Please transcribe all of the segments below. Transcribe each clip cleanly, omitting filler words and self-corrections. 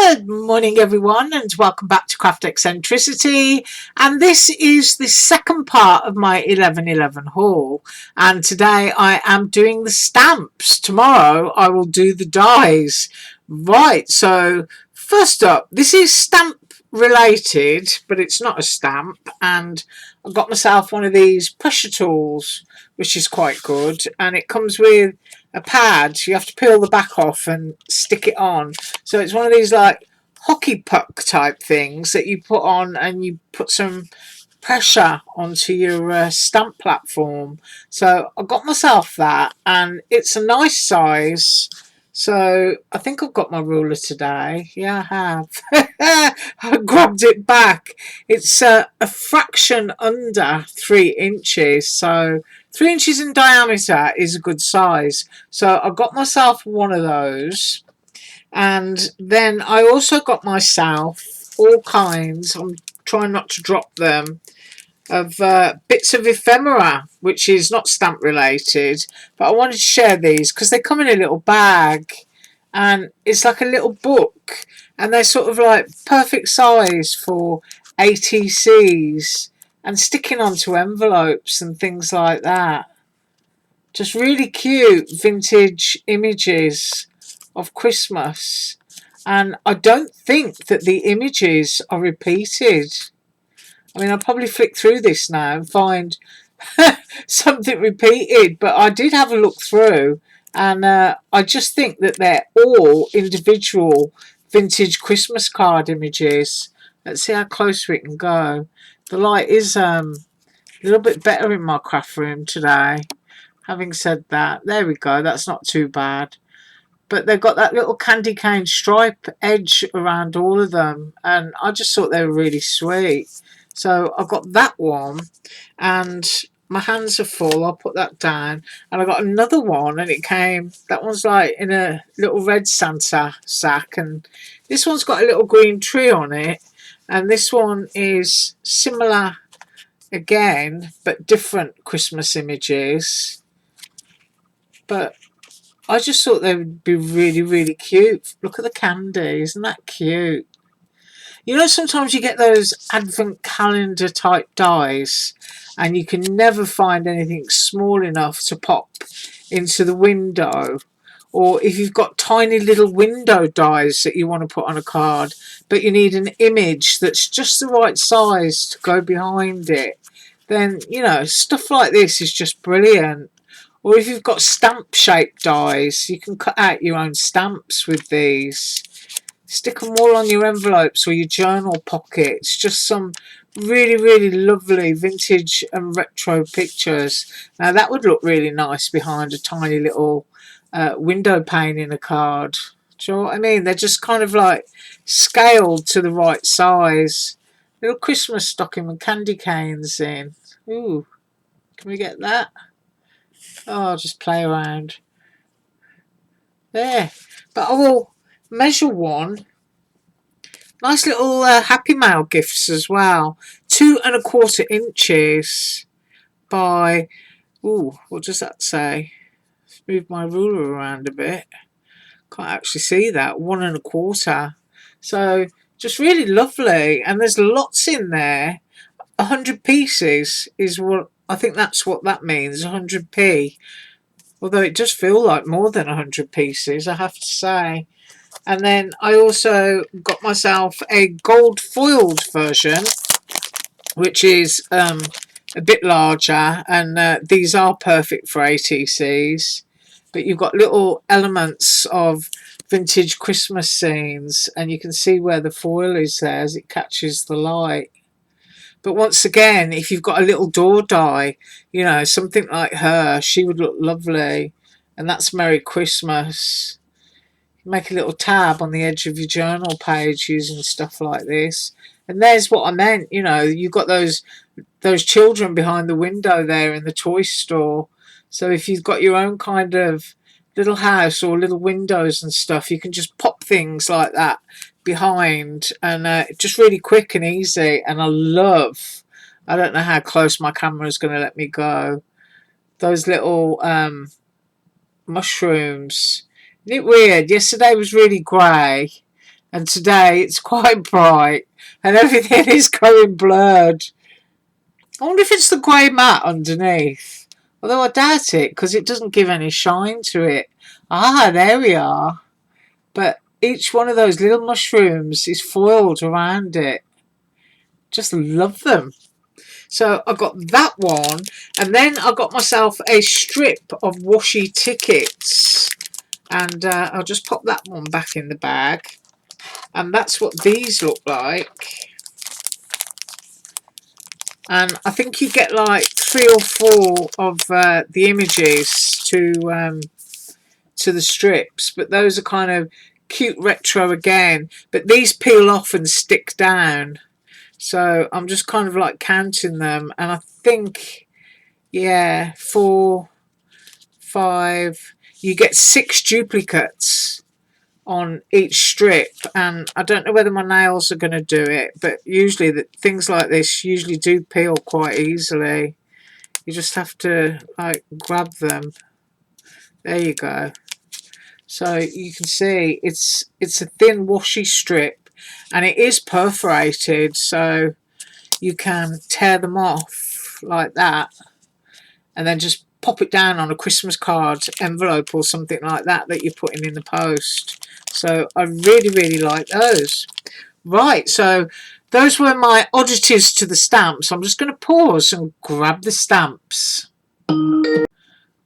Good morning everyone, and welcome back to Craft Eccentricity, and this is the second part of my 11/11 haul, and today I am doing the stamps. Tomorrow I will do the dies. Right, so first up, this is stamp related, but it's not a stamp, and I got myself one of these pressure tools, which is quite good, and it comes with a pad. You have to peel the back off and stick it on. So it's one of these like hockey puck type things that you put on, and you put some pressure onto your stamp platform. So I got myself that, and it's a nice size. So I think I've got my ruler today. Yeah, I have. I grabbed it back. It's a fraction under 3 inches. So 3 inches in diameter is a good size. So I got myself one of those. And then I also got myself all kinds, I'm trying not to drop them, of bits of ephemera, which is not stamp related, but I wanted to share these because they come in a little bag, and it's like a little book, and they're sort of like perfect size for ATCs and sticking onto envelopes and things like that. Just really cute vintage images of Christmas, and I don't think that the images are repeated. I mean, I'll probably flick through this now and find something repeated, but I did have a look through, and I just think that they're all individual vintage Christmas card images. Let's see how close we can go. The light is a little bit better in my craft room today. Having said that, there we go, that's not too bad. But they've got that little candy cane stripe edge around all of them, and I just thought they were really sweet. So I got that one, and my hands are full. I'll put that down. And I got another one, and it came, that one's like in a little red Santa sack, and this one's got a little green tree on it, and this one is similar again, but different Christmas images. But I just thought they would be really, really cute. Look at the candy, isn't that cute? You know, sometimes you get those advent calendar type dies, and you can never find anything small enough to pop into the window. Or if you've got tiny little window dies that you want to put on a card, but you need an image that's just the right size to go behind it, then, you know, stuff like this is just brilliant. Or if you've got stamp shaped dies, you can cut out your own stamps with these. Stick them all on your envelopes or your journal pockets. Just some really, really lovely vintage and retro pictures. Now that would look really nice behind a tiny little window pane in a card. Do you know what I mean? They're just kind of like scaled to the right size. Little Christmas stocking with candy canes in. Ooh, can we get that? Oh, I'll just play around. There. But I will measure one. Nice little Happy Mail gifts as well. 2 1/4 inches by, ooh, what does that say? Let's move my ruler around a bit. Can't actually see that. 1 1/4. So just really lovely. And there's lots in there. 100 pieces is what, I think that's what that means, 100p. Although it does feel like more than 100 pieces, I have to say. And then I also got myself a gold foiled version, which is a bit larger, and these are perfect for ATCs. But you've got little elements of vintage Christmas scenes, and you can see where the foil is there as it catches the light. But once again, if you've got a little door die, you know, something like her, she would look lovely. And that's Merry Christmas. Make a little tab on the edge of your journal page using stuff like this. And there's what I meant, you know, you've got those children behind the window there in the toy store. So if you've got your own kind of little house or little windows and stuff, you can just pop things like that behind, and just really quick and easy. And I don't know how close my camera is going to let me go, those little mushrooms. Isn't it weird? Yesterday was really grey, and today it's quite bright and everything is going blurred. I wonder if it's the grey mat underneath, although I doubt it because it doesn't give any shine to it. Ah, there we are. But each one of those little mushrooms is foiled around it. Just love them. So I got that one, and then I got myself a strip of Washi Tickets, and I'll just pop that one back in the bag. And that's what these look like. And I think you get like 3 or 4 of the images to the strips, but those are kind of cute retro again. But these peel off and stick down. So I'm just kind of like counting them, and I think, yeah, 4, 5. You get 6 duplicates on each strip, and I don't know whether my nails are going to do it, but usually things like this usually do peel quite easily. You just have to like grab them. There you go. So you can see it's a thin washi strip, and it is perforated, so you can tear them off like that and then just pop it down on a Christmas card envelope or something like that you're putting in the post. So I really, really like those. Right, so those were my oddities to the stamps. I'm just going to pause and grab the stamps.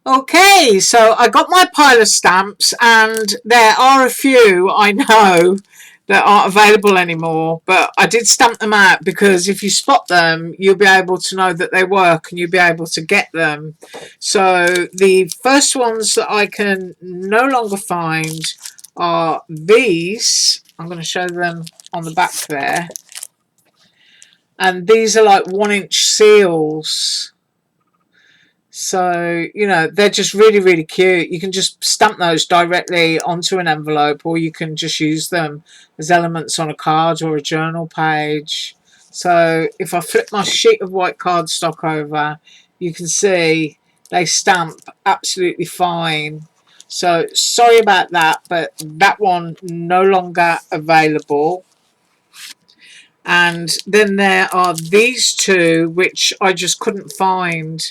Okay, so I got my pile of stamps, and there are a few I know that aren't available anymore, but I did stamp them out because if you spot them, you'll be able to know that they work and you'll be able to get them. So the first ones that I can no longer find are these. I'm going to show them on the back there. And these are like 1-inch seals. So, you know, they're just really, really cute. You can just stamp those directly onto an envelope, or you can just use them as elements on a card or a journal page. So if I flip my sheet of white cardstock over, you can see they stamp absolutely fine. So sorry about that, but that one no longer available. And then there are these two, which I just couldn't find.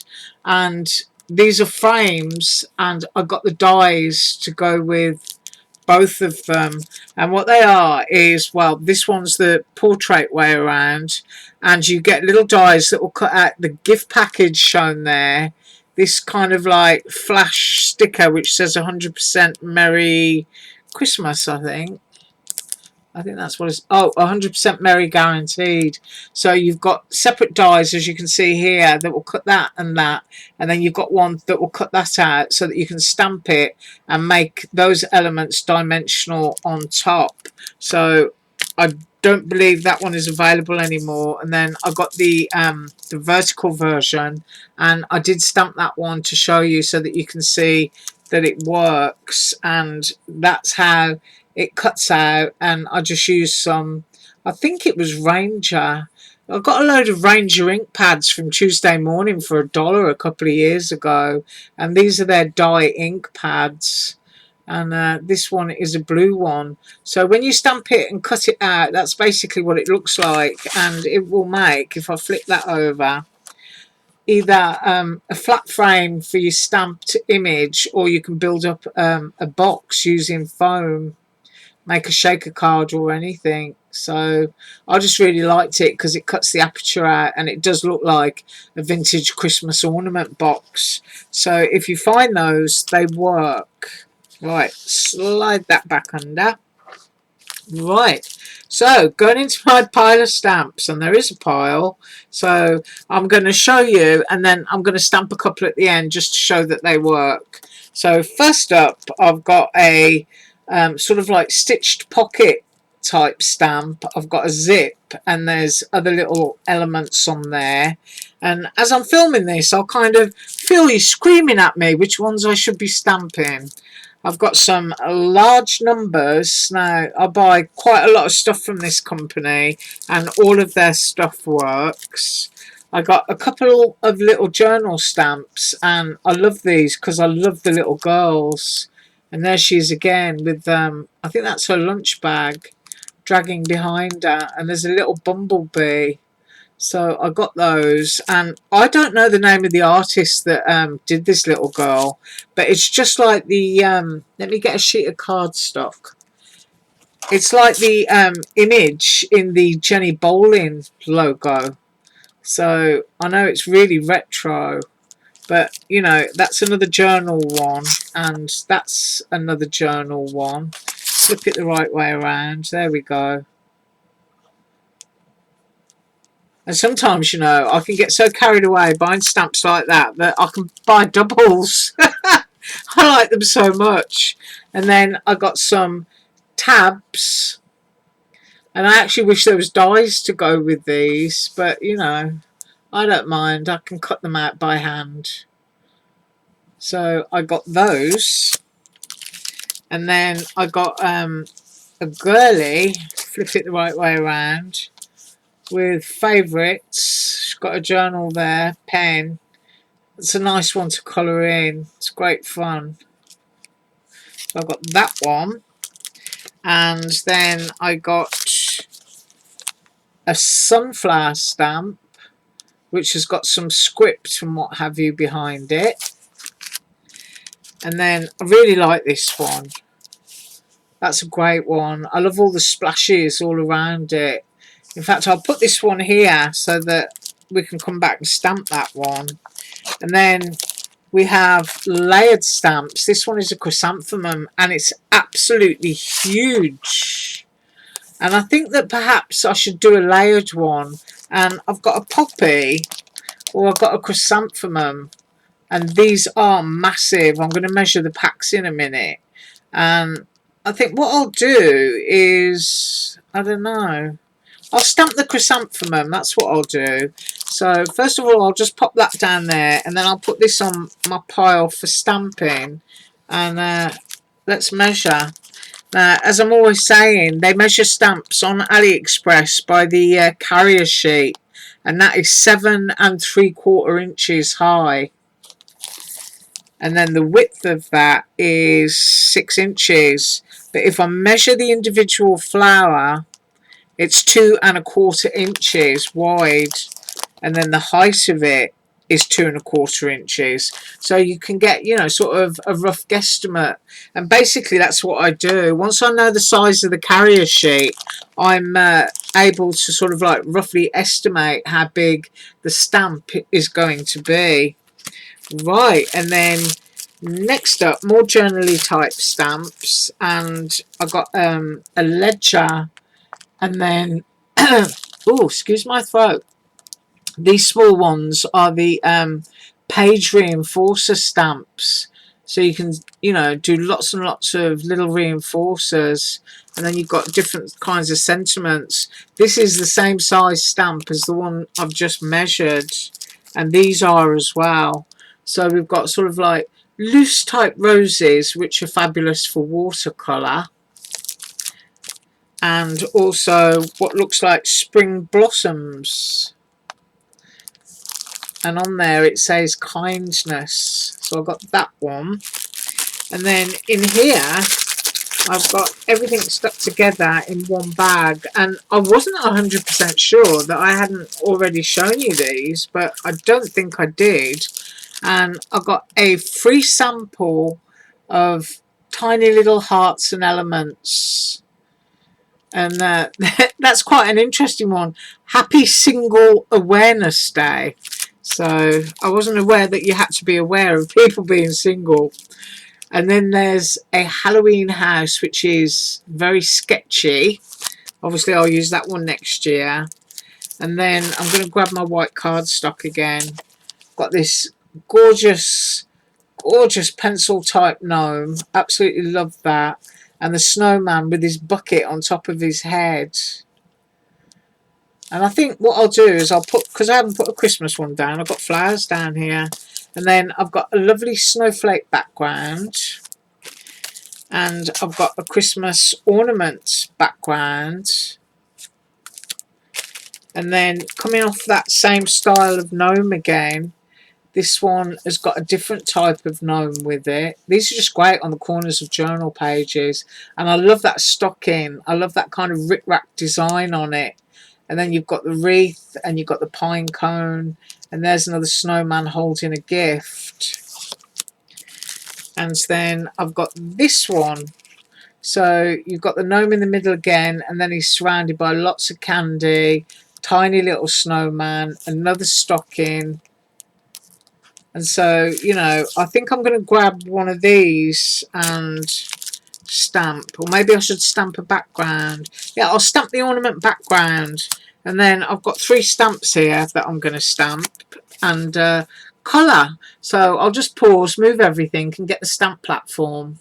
And these are frames, and I got the dies to go with both of them. And what they are is, well, this one's the portrait way around, and you get little dies that will cut out the gift package shown there. This kind of like flash sticker which says 100% Merry Christmas, I think. I think that's what it's... Oh, 100% Merry guaranteed. So you've got separate dies, as you can see here, that will cut that. And then you've got one that will cut that out so that you can stamp it and make those elements dimensional on top. So I don't believe that one is available anymore. And then I got the vertical version, and I did stamp that one to show you so that you can see that it works. And that's how it cuts out. And I just used some, I think it was Ranger. I got a load of Ranger ink pads from Tuesday Morning for $1 a couple of years ago, and these are their dye ink pads. And this one is a blue one. So when you stamp it and cut it out, that's basically what it looks like. And it will make, if I flip that over, either a flat frame for your stamped image, or you can build up a box using foam, make a shaker card or anything. So I just really liked it because it cuts the aperture out, and it does look like a vintage Christmas ornament box. So if you find those, they work. Right, slide that back under. Right, so going into my pile of stamps, and there is a pile, so I'm going to show you, and then I'm going to stamp a couple at the end just to show that they work. So first up, I've got a sort of like stitched pocket type stamp. I've got a zip, and there's other little elements on there. And as I'm filming this, I'll kind of feel you screaming at me which ones I should be stamping. I've got some large numbers. Now, I buy quite a lot of stuff from this company, and all of their stuff works. I got a couple of little journal stamps, and I love these because I love the little girls. And there she is again with, I think that's her lunch bag. dragging behind her, and there's a little bumblebee. So I got those, and I don't know the name of the artist that did this little girl, but it's just like the let me get a sheet of cardstock. It's like the image in the Jenny Bowling logo. So I know it's really retro, but you know, that's another journal one, and that's another journal one. Flip it the right way around. There we go. And sometimes, you know, I can get so carried away buying stamps like that that I can buy doubles. I like them so much. And then I got some tabs. And I actually wish there was dies to go with these. But, you know, I don't mind. I can cut them out by hand. So I got those. And then I got a girly. Flip it the right way around. With favourites. She's got a journal there, pen. It's a nice one to colour in. It's great fun. So I got that one. And then I got a sunflower stamp, which has got some script and what have you behind it. And then I really like this one. That's a great one. I love all the splashes all around it. In fact, I'll put this one here so that we can come back and stamp that one. And then we have layered stamps. This one is a chrysanthemum, and it's absolutely huge. And I think that perhaps I should do a layered one. And I've got a poppy, or I've got a chrysanthemum, and these are massive. I'm going to measure the packs in a minute. And I think what I'll do is, I don't know, I'll stamp the chrysanthemum. That's what I'll do. So first of all, I'll just pop that down there, and then I'll put this on my pile for stamping. And let's measure. Now, as I'm always saying, they measure stamps on AliExpress by the carrier sheet, and that is 7 3/4 inches high. And then the width of that is 6 inches. But if I measure the individual flower, it's 2 1/4 inches wide, and then the height of it is 2 1/4 inches. So you can get, you know, sort of a rough guesstimate. And basically that's what I do. Once I know the size of the carrier sheet, I'm able to sort of like roughly estimate how big the stamp is going to be. Right, and then next up, more journally type stamps, and I got a ledger. And then, oh, excuse my throat. These small ones are the page reinforcer stamps. So you can, you know, do lots and lots of little reinforcers. And then you've got different kinds of sentiments. This is the same size stamp as the one I've just measured. And these are as well. So we've got sort of like loose type roses, which are fabulous for watercolour. And also what looks like spring blossoms. And on there it says kindness. So I've got that one. And then in here I've got everything stuck together in one bag. And I wasn't 100% sure that I hadn't already shown you these, but I don't think I did. And I got a free sample of tiny little hearts and elements. And that's quite an interesting one. Happy Single Awareness Day. So I wasn't aware that you had to be aware of people being single. And then there's a Halloween house, which is very sketchy. Obviously I'll use that one next year. And then I'm going to grab my white cardstock again. Got this gorgeous pencil type gnome. Absolutely love that. And the snowman with his bucket on top of his head. And I think what I'll do is I'll put, because I haven't put a Christmas one down, I've got flowers down here. And then I've got a lovely snowflake background. And I've got a Christmas ornament background. And then coming off that same style of gnome again, This one has got a different type of gnome with it. These are just great on the corners of journal pages. And I love that stocking. I love that kind of rick-rack design on it. And then you've got the wreath and you've got the pine cone. And there's another snowman holding a gift. And then I've got this one. So you've got the gnome in the middle again, and then he's surrounded by lots of candy, tiny little snowman, another stocking. And so, you know, I think I'm going to grab one of these and stamp. Or maybe I should stamp a background. Yeah, I'll stamp the ornament background. And then I've got 3 stamps here that I'm going to stamp. And colour. So I'll just pause, move everything, and get the stamp platform.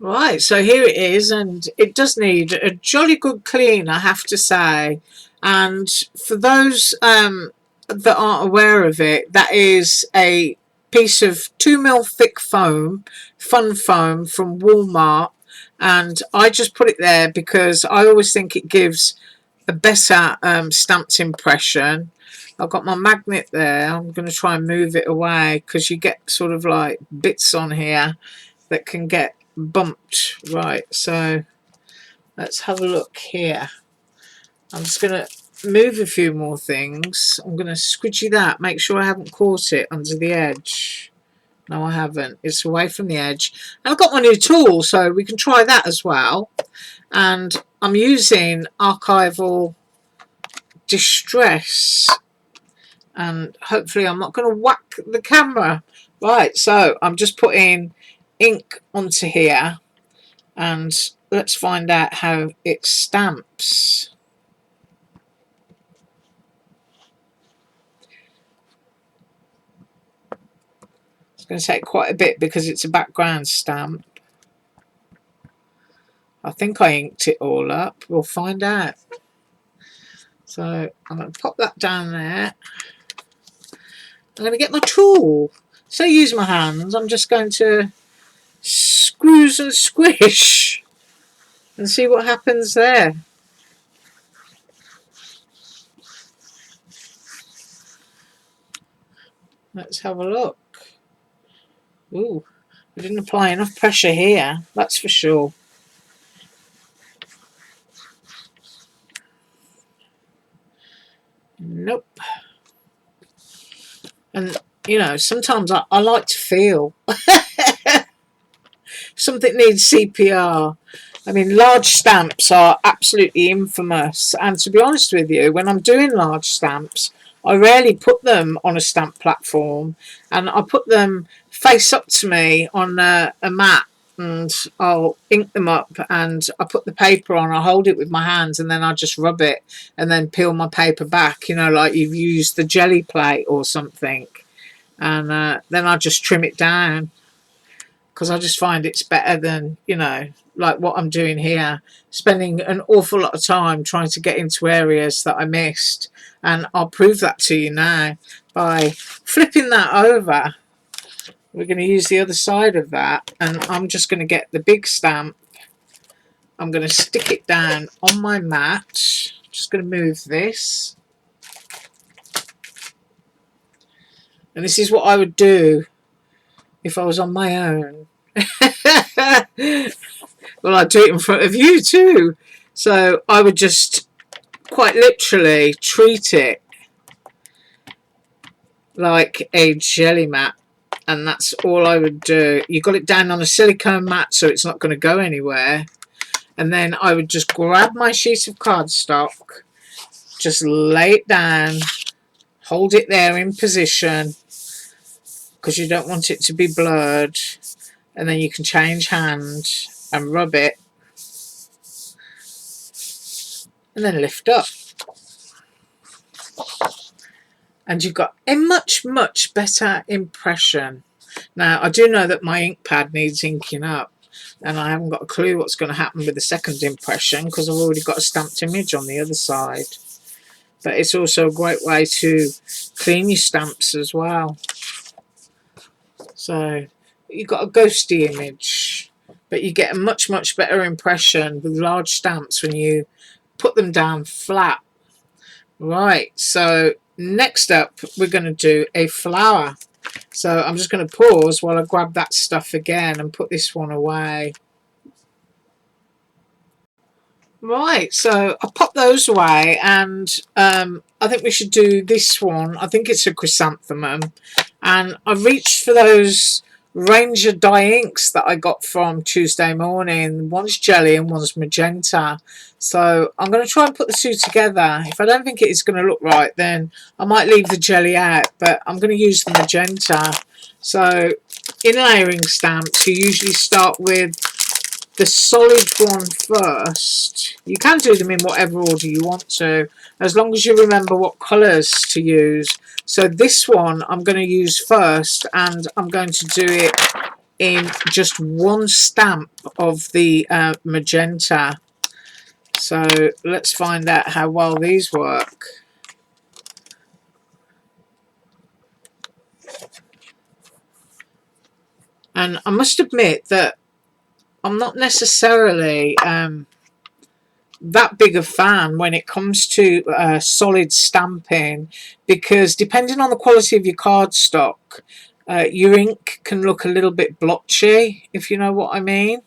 Right, so here it is, and it does need a jolly good clean, I have to say. And for those that aren't aware of it, that is a piece of 2mm thick foam, fun foam from Walmart, and I just put it there because I always think it gives a better stamped impression. I've got my magnet there. I'm going to try and move it away because you get sort of like bits on here that can get bumped. Right, so let's have a look here. I'm just going to move a few more things. I'm going to squidgy that, make sure I haven't caught it under the edge. No, I haven't. It's away from the edge. And I've got my new tool, so we can try that as well. And I'm using Archival Distress. And hopefully I'm not going to whack the camera. Right, so I'm just putting ink onto here. And let's find out how it stamps. It's going to take quite a bit because it's a background stamp. I think I inked it all up. We'll find out. So I'm going to pop that down there. I'm going to get my tool. So I use my hands. I'm just going to squeeze and squish and see what happens there. Let's have a look. Ooh, I didn't apply enough pressure here, that's for sure. Nope. And, you know, sometimes I like to feel something needs CPR. I mean, large stamps are absolutely infamous. And to be honest with you, when I'm doing large stamps, I rarely put them on a stamp platform. And I put them face up to me on a mat. And I'll ink them up and I put the paper on, I hold it with my hands and then I just rub it and then peel my paper back, you know, like you've used the jelly plate or something. And then I just trim it down because I just find it's better than, you know, like what I'm doing here, spending an awful lot of time trying to get into areas that I missed. And I'll prove that to you now by flipping that over. We're going to use the other side of that, and I'm just going to get the big stamp. I'm going to stick it down on my mat. Just going to move this. And this is what I would do if I was on my own. Well, I'd do it in front of you too. So I would just quite literally treat it like a jelly mat. And that's all I would do. You got it down on a silicone mat so it's not going to go anywhere. And then I would just grab my sheet of cardstock, just lay it down, hold it there in position because you don't want it to be blurred. And then you can change hand and rub it. And then lift up. And you've got a much, much better impression. Now, I do know that my ink pad needs inking up, and I haven't got a clue what's going to happen with the second impression because I've already got a stamped image on the other side. But it's also a great way to clean your stamps as well. So, you've got a ghosty image, but you get a much, much better impression with large stamps when you put them down flat. Right, so next up we're going to do a flower. So I'm just going to pause while I grab that stuff again and put this one away. Right, so I pop those away, and I think we should do this one. I think it's a chrysanthemum, and I reached for those Ranger dye inks that I got from Tuesday morning. One's jelly and one's magenta. So I'm going to try and put the two together. If I don't think it is going to look right, then I might leave the jelly out, but I'm going to use the magenta. So in layering stamps, you usually start with the solid one first. You can do them in whatever order you want to, as long as you remember what colours to use. So this one I'm going to use first, and I'm going to do it in just one stamp of the magenta. So let's find out how well these work. And I must admit that I'm not necessarily that big a fan when it comes to solid stamping, because depending on the quality of your cardstock, your ink can look a little bit blotchy, if you know what I mean.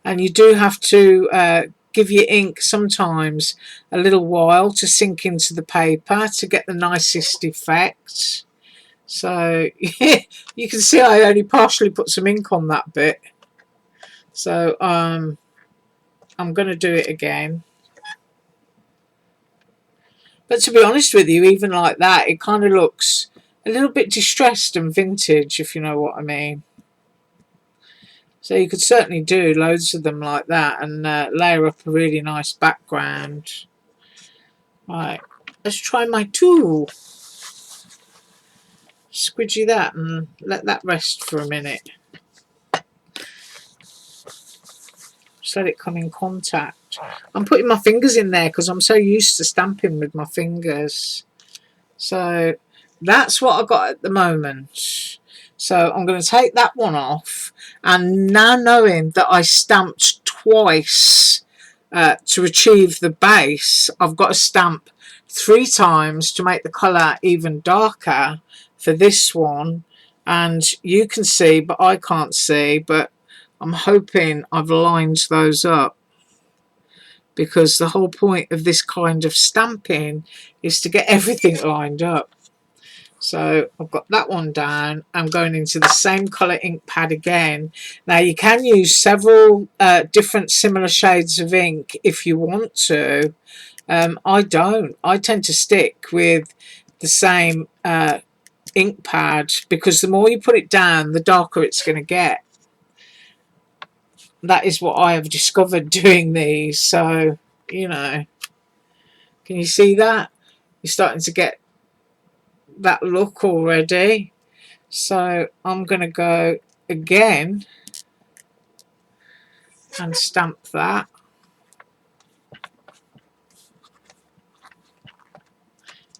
And you do have to give your ink sometimes a little while to sink into the paper to get the nicest effect. So you can see I only partially put some ink on that bit. So I'm going to do it again. But to be honest with you, even like that, it kind of looks a little bit distressed and vintage, if you know what I mean. So you could certainly do loads of them like that and layer up a really nice background. Right, let's try my tool. Squidgy that and let that rest for a minute. Just let it come in contact. I'm putting my fingers in there because I'm so used to stamping with my fingers. So that's what I got at the moment. So I'm going to take that one off, and now knowing that I stamped twice to achieve the base, I've got to stamp 3 times to make the colour even darker for this one. And you can see, but I can't see, but I'm hoping I've lined those up, because the whole point of this kind of stamping is to get everything lined up. So I've got that one down. I'm going into the same colour ink pad again. Now you can use several different similar shades of ink if you want to. I don't. I tend to stick with the same ink pad, because the more you put it down, the darker it's going to get. That is what I have discovered doing these. So, you know, can you see that? You're starting to get that look already. So I'm going to go again and stamp that.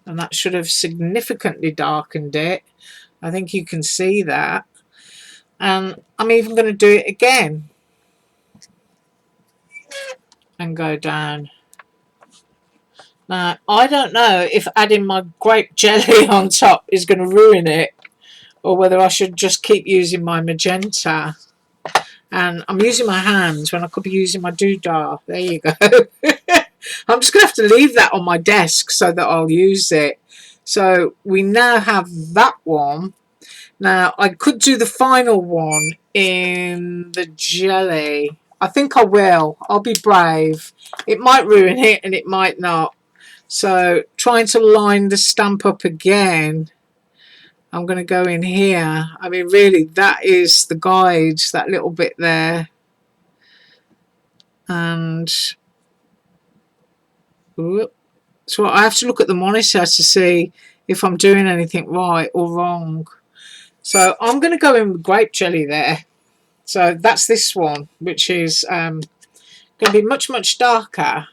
And that should have significantly darkened it. I think you can see that. And I'm even going to do it again and go down. Now, I don't know if adding my grape jelly on top is going to ruin it, or whether I should just keep using my magenta. And I'm using my hands when I could be using my doodah. There you go. I'm just going to have to leave that on my desk so that I'll use it. So we now have that one. Now, I could do the final one in the jelly. I think I will. I'll be brave. It might ruin it and it might not. So trying to line the stamp up again, I'm going to go in here. I mean, really, that is the guide, that little bit there. And so I have to look at the monitor to see if I'm doing anything right or wrong. So I'm going to go in with grape jelly there. So that's this one, which is going to be much, much darker.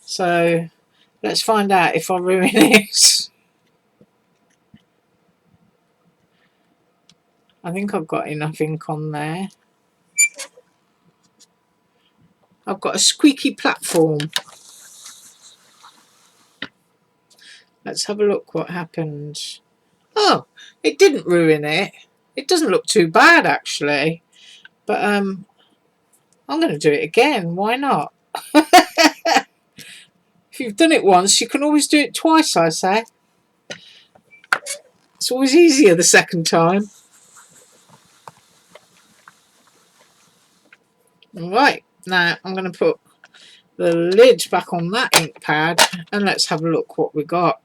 So let's find out if I ruin it. I think I've got enough ink on there. I've got a squeaky platform. Let's have a look what happened. Oh, it didn't ruin it. It doesn't look too bad actually. But I'm going to do it again. Why not? If you've done it once, you can always do it twice, I say. It's always easier the second time. Right, now I'm going to put the lid back on that ink pad and let's have a look what we got.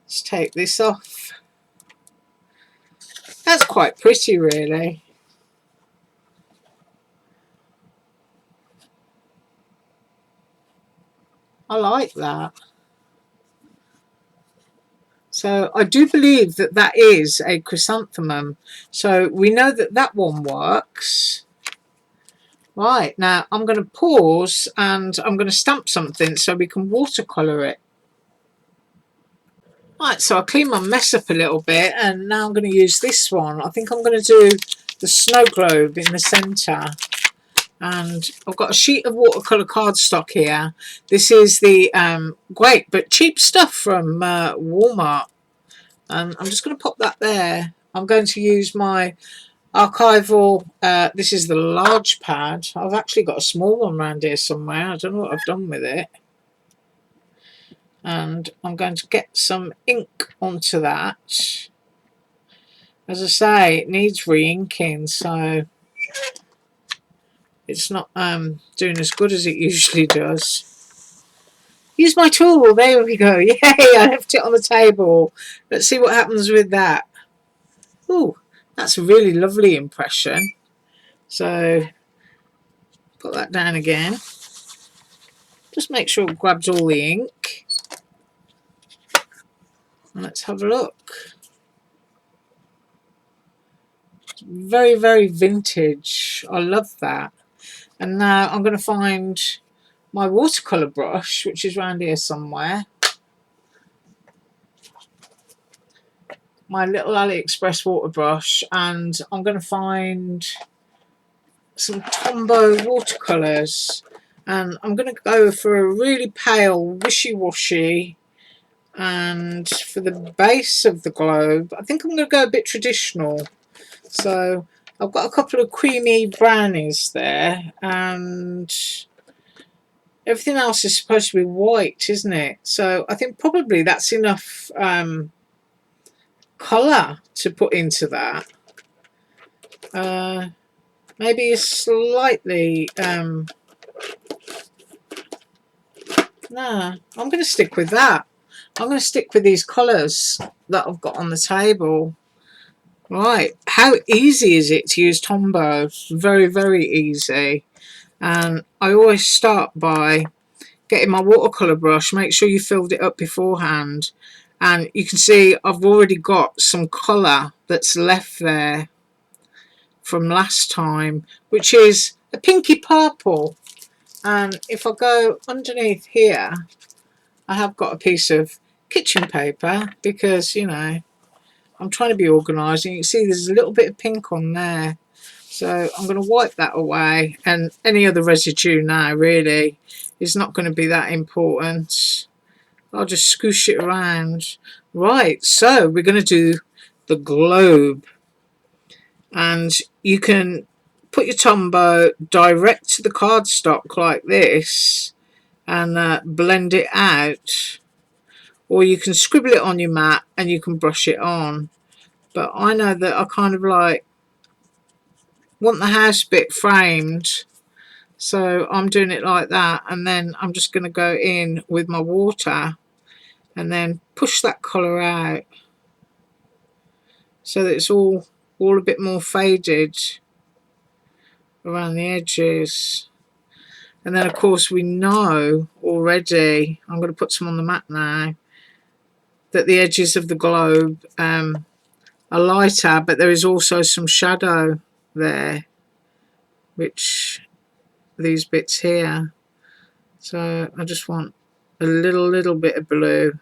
Let's take this off. That's quite pretty, really. I like that. So I do believe that that is a chrysanthemum. So we know that that one works. Right, now I'm going to pause and I'm going to stamp something so we can watercolour it. Right, so I cleaned my mess up a little bit and now I'm going to use this one. I think I'm going to do the snow globe in the centre. And I've got a sheet of watercolour cardstock here. This is the great but cheap stuff from Walmart. And I'm just going to pop that there. I'm going to use my archival, this is the large pad. I've actually got a small one around here somewhere. I don't know what I've done with it. And I'm going to get some ink onto that. As I say, it needs re-inking, so it's not doing as good as it usually does. Use my tool. There we go. Yay, I left it on the table. Let's see what happens with that. Ooh, that's a really lovely impression. So put that down again. Just make sure it grabs all the ink. And let's have a look. It's very, very vintage. I love that. And now I'm going to find my watercolour brush, which is around here somewhere. My little AliExpress water brush, and I'm going to find some Tombow watercolours, and I'm going to go for a really pale wishy-washy, and for the base of the globe I think I'm going to go a bit traditional. So I've got a couple of creamy brownies there, and everything else is supposed to be white, isn't it? So I think probably that's enough colour to put into that. Maybe slightly no, I'm going to stick with that. I'm going to stick with these colours that I've got on the table. Right, how easy is it to use Tombow? Very, very easy. And I always start by getting my watercolour brush. Make sure you filled it up beforehand. And you can see I've already got some colour that's left there from last time, which is a pinky purple. And if I go underneath here, I have got a piece of kitchen paper because, you know, I'm trying to be organised. And you can see there's a little bit of pink on there. So I'm going to wipe that away. And any other residue now really is not going to be that important. I'll just scoosh it around. Right, so we're going to do the globe. And you can put your Tombow direct to the cardstock like this and blend it out. Or you can scribble it on your mat and you can brush it on. But I know that I kind of like want the house bit framed, so I'm doing it like that, and then I'm just going to go in with my water and then push that colour out so that it's all a bit more faded around the edges. And then of course we know already, I'm going to put some on the mat now, that the edges of the globe are lighter, but there is also some shadow there, which these bits here. So I just want a little bit of blue.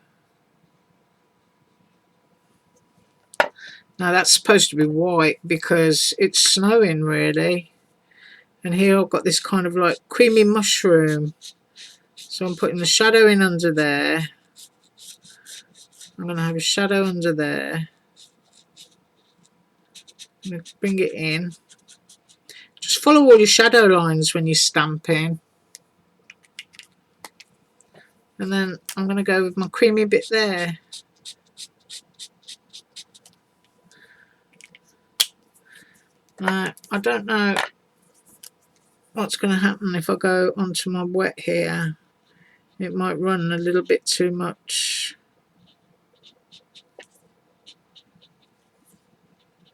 Now that's supposed to be white because it's snowing really. And here I've got this kind of like creamy mushroom. So I'm putting the shadow in under there. I'm going to have a shadow under there. I'm going to bring it in. Just follow all your shadow lines when you're stamping. And then I'm going to go with my creamy bit there. Now, I don't know what's going to happen if I go onto my wet here. It might run a little bit too much.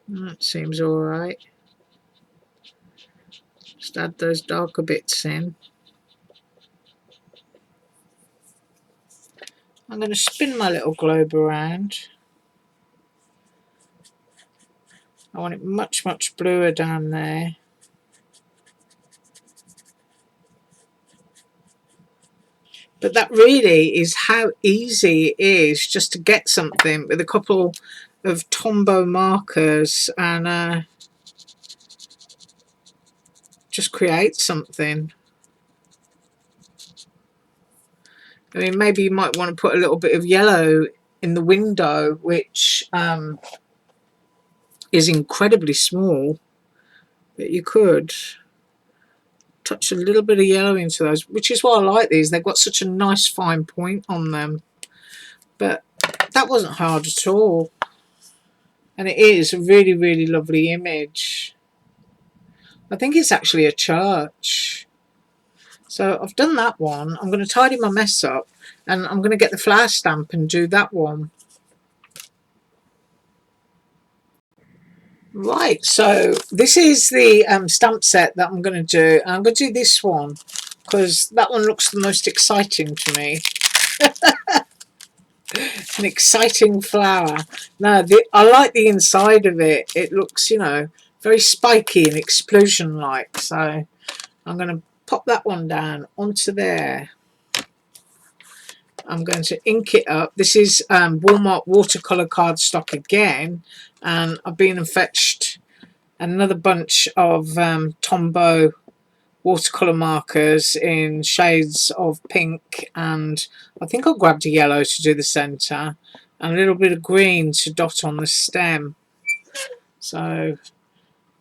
That seems alright. Just add those darker bits in. I'm going to spin my little globe around. I want it much, much bluer down there. But that really is how easy it is just to get something with a couple of Tombow markers and just create something. I mean, maybe you might want to put a little bit of yellow in the window, which is incredibly small, but you could touch a little bit of yellow into those, which is why I like these. They've got such a nice fine point on them. But that wasn't hard at all. And it is a really, really lovely image. I think it's actually a church. So I've done that one. I'm going to tidy my mess up and I'm going to get the flower stamp and do that one. Right, so this is the stamp set that I'm going to do. And I'm going to do this one because that one looks the most exciting to me. An exciting flower. Now, I like the inside of it. It looks, you know, very spiky and explosion-like. So I'm going to pop that one down onto there. I'm going to ink it up. This is Walmart watercolour cardstock again. And I've been and fetched another bunch of Tombow watercolour markers in shades of pink, and I think I grabbed a yellow to do the centre and a little bit of green to dot on the stem. So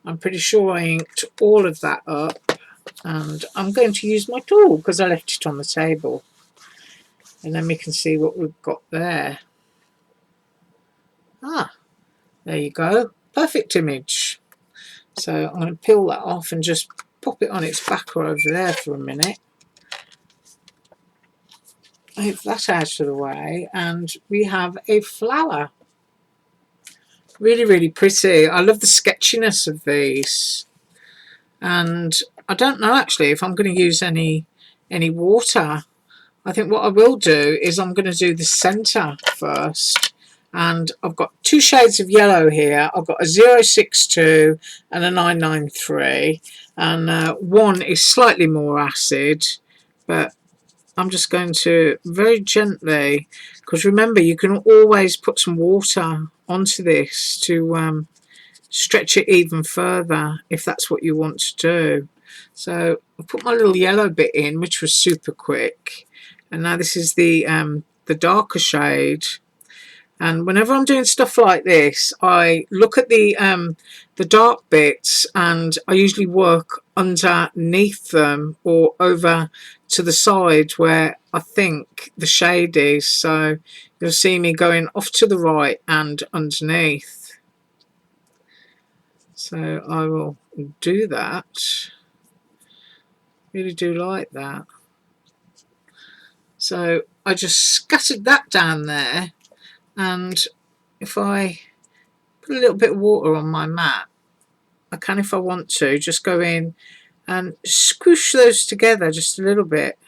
I'm pretty sure I inked all of that up, and I'm going to use my tool because I left it on the table, and then we can see what we've got there. There you go, perfect image. So I'm going to peel that off and just pop it on its backer over there for a minute. Move that out of the way, and we have a flower. Really, really pretty. I love the sketchiness of these. And I don't know actually if I'm going to use any water. I think what I will do is I'm going to do the centre first. And I've got two shades of yellow here. I've got a 062 and a 993. And one is slightly more acid, but I'm just going to very gently, because remember you can always put some water onto this to stretch it even further if that's what you want to do. So I put my little yellow bit in, which was super quick, and now this is the darker shade. And whenever I'm doing stuff like this, I look at the dark bits, and I usually work underneath them or over to the side where I think the shade is. So you'll see me going off to the right and underneath. So I will do that. Really do like that. So I just scattered that down there. And if I put a little bit of water on my mat, I can, if I want to, just go in and squish those together just a little bit.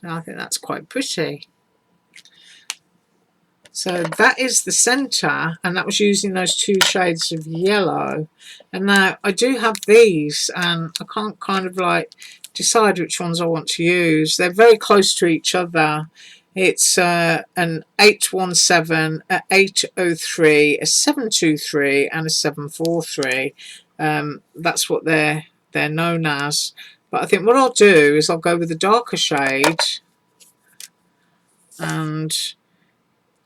Now, I think that's quite pretty. So that is the centre, and that was using those two shades of yellow. And now I do have these, and I can't kind of like decide which ones I want to use. They're very close to each other. It's an 817, a 803, a 723 and a 743. That's what they're known as. But I think what I'll do is I'll go with the darker shade and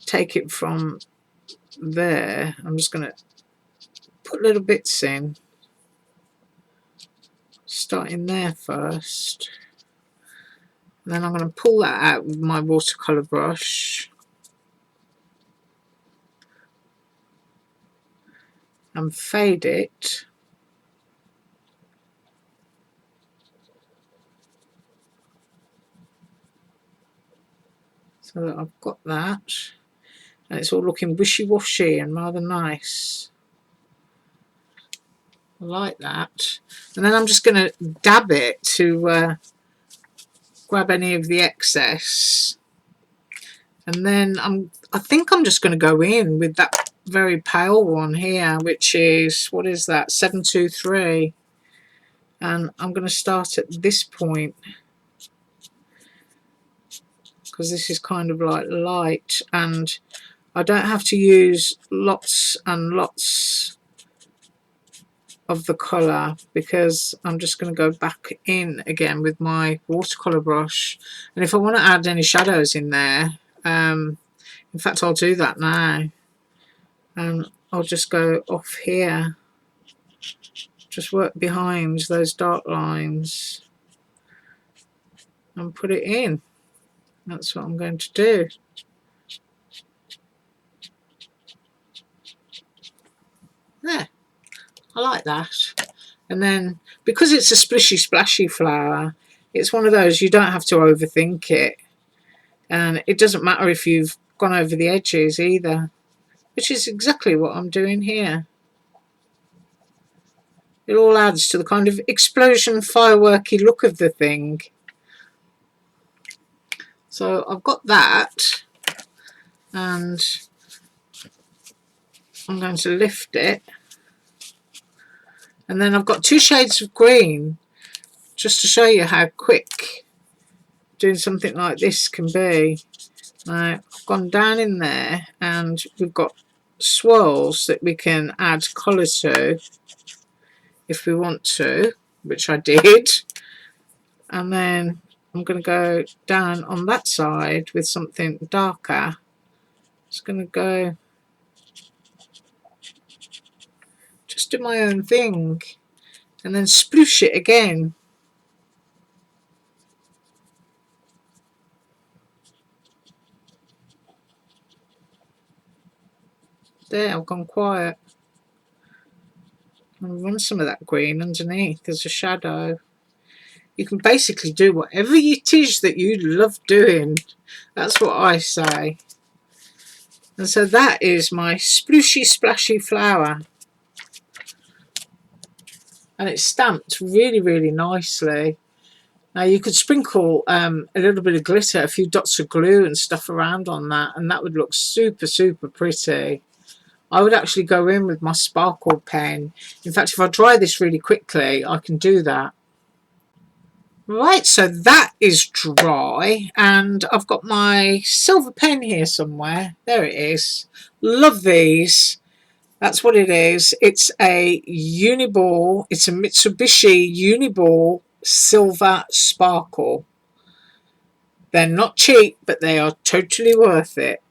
take it from there. I'm just going to put little bits in, starting there first. And then I'm going to pull that out with my watercolour brush and fade it. So that I've got that. And it's all looking wishy-washy and rather nice. I like that. And then I'm just going to dab it to grab any of the excess. And then I think I'm just going to go in with that very pale one here, which is, what is that, 723. And I'm going to start at this point, because this is kind of like light, and I don't have to use lots and lots of the colour, because I'm just going to go back in again with my watercolour brush. And if I want to add any shadows in there, in fact I'll do that now, and I'll just go off here, just work behind those dark lines and put it in. That's what I'm going to do. There, I like that. And then, because it's a splishy splashy flower, it's one of those you don't have to overthink it, and it doesn't matter if you've gone over the edges either, which is exactly what I'm doing here. It all adds to the kind of explosion fireworky look of the thing. So I've got that, and I'm going to lift it, and then I've got 2 shades of green, just to show you how quick doing something like this can be. Now I've gone down in there, and we've got swirls that we can add colour to if we want to, which I did. And then I'm going to go down on that side with something darker. Just going to go, just do my own thing, and then sploosh it again. There, I've gone quiet. I'll run some of that green underneath as a shadow. You can basically do whatever it is that you love doing. That's what I say. And so that is my splooshy splashy flower. And it's stamped really, really nicely. Now you could sprinkle a little bit of glitter, a few dots of glue and stuff around on that, and that would look super, super pretty. I would actually go in with my sparkle pen. In fact, if I dry this really quickly, I can do that. Right, so that is dry, and I've got my silver pen here somewhere. There it is. Love these. That's what it is. It's a Uniball. It's a Mitsubishi Uniball Silver Sparkle. They're not cheap, but they are totally worth it.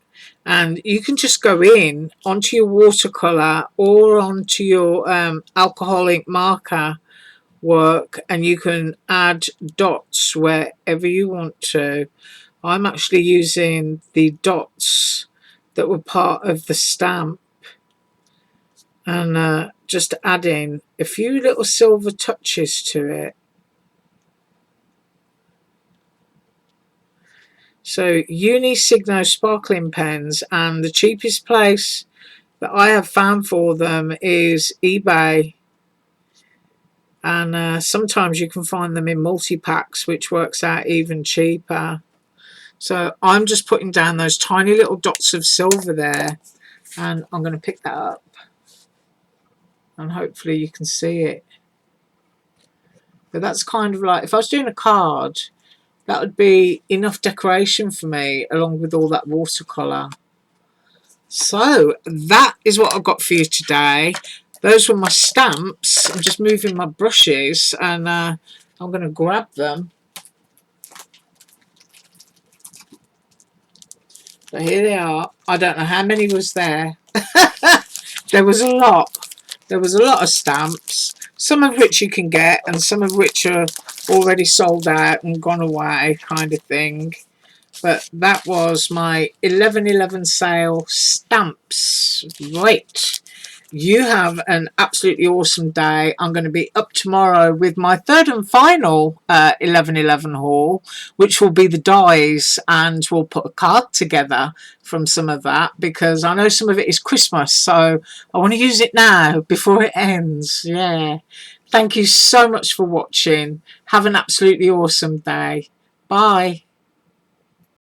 And you can just go in onto your watercolour or onto your alcoholic marker work, and you can add dots wherever you want to. I'm actually using the dots that were part of the stamp, and just adding a few little silver touches to it. So Signo sparkling pens, and the cheapest place that I have found for them is eBay, and sometimes you can find them in multi-packs, which works out even cheaper. So I'm just putting down those tiny little dots of silver there, and I'm going to pick that up, and hopefully you can see it. But that's kind of like, if I was doing a card, that would be enough decoration for me, along with all that watercolour. So that is what I've got for you today. Those were my stamps. I'm just moving my brushes, and I'm going to grab them. So here they are. I don't know how many was there. There was a lot. There was a lot of stamps, some of which you can get and some of which are already sold out and gone away kind of thing. But that was my 11/11 sale stamps. Right. You have an absolutely awesome day. I'm going to be up tomorrow with my third and final 11/11 haul, which will be the dies, and we'll put a card together from some of that because I know some of it is Christmas, so I want to use it now before it ends. Yeah. Thank you so much for watching. Have an absolutely awesome day. Bye.